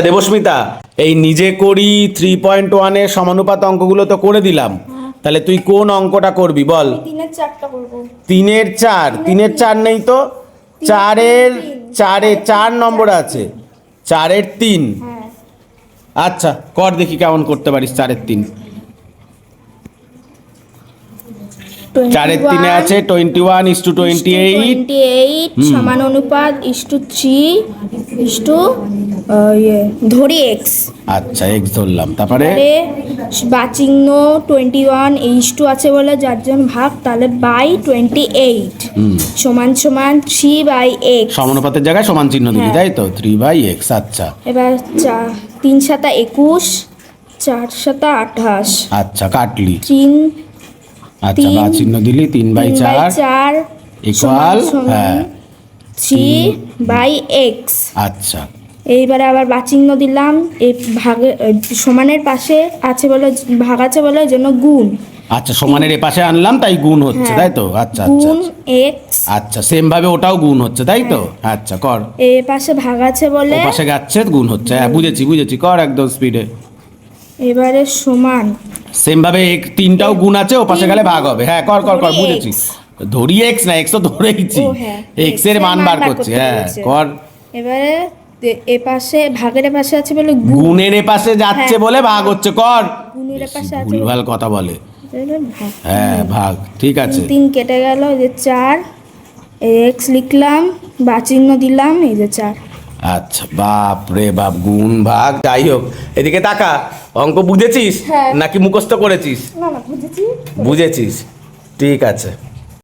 দেবস্মিতা, এই নিজে করি 3.1 এর সমানুপাত অঙ্কগুলো তো করে দিলাম, তাহলে তুই কোন অঙ্কটা করবি বল। তিনের চারটা করবো। তিনের চার নেই তো, চারের 4 নম্বর আছে, 4-এর 3। হ্যাঁ, আচ্ছা কর দেখি কেমন করতে পারিস 4-এর 3। 4-এর 3 আছে 21:28 সমান অনুপাত ধরি এক্স। আচ্ছা এক্স ধরলাম, তারপরে বাচিহ্ন 21 আছে বলে যার জন্য ভাগ, তাহলে বাই 28 সমান সমান 3/x। সমানুপাতের জায়গায় সমান চিহ্ন দিবি, তাই তো 3/x। আচ্ছা এবার 3 7 21, 4 7 28। আচ্ছা কাটলি, 3 আচ্ছা বা চিহ্ন দিলি 3/4 ইকুয়াল হ্যাঁ 3/x। আচ্ছা এইবারে আবার বাচিহ্ন দিলাম, এই ভাগে সমানের পাশে আছে বলে ভাগ আছে বলে ওই জন্য গুণ। আচ্ছা সমানের এপাশে আনলাম তাই গুণ হচ্ছে, তাই তো। আচ্ছা আচ্ছা গুণ এক্স। আচ্ছা সেম ভাবে ওটাও গুণ হচ্ছে, তাই তো। আচ্ছা কর, এই পাশে ভাগ আছে বলে ও পাশে যাচ্ছে গুণ হচ্ছে, হ্যাঁ বুঝেছি কর একদম স্পিডে। এবারে সমান সেম ভাবে 3টাও গুণ আছে, ও পাশে গেলে ভাগ হবে, হ্যাঁ কর বুঝেছি। ধরি এক্স না, এক্স তো ধরেইছি, এক্স এর মান বার করছি, হ্যাঁ কর। এবারে এ পাশে ভাগের পাশে আছে বলে গুণের এপাশে যাচ্ছে বলে ভাগ হচ্ছে, কর। গুণের পাশে আছে ভুলভাল কথা বলে, ভাগ। হ্যাঁ ভাগ, ঠিক আছে। 3 কেটে গেল, এই যে 4 এক্স লিখলাম, বাচিহ্ন দিলাম, এই যে 4। আচ্ছা বাপ রে বাপ, গুণ ভাগ যাই হোক। এদিকে তাকা, অঙ্ক বুঝেছিস নাকি মুখস্থ করেছিস? না বুঝেছি। বুঝেছিস, ঠিক আছে।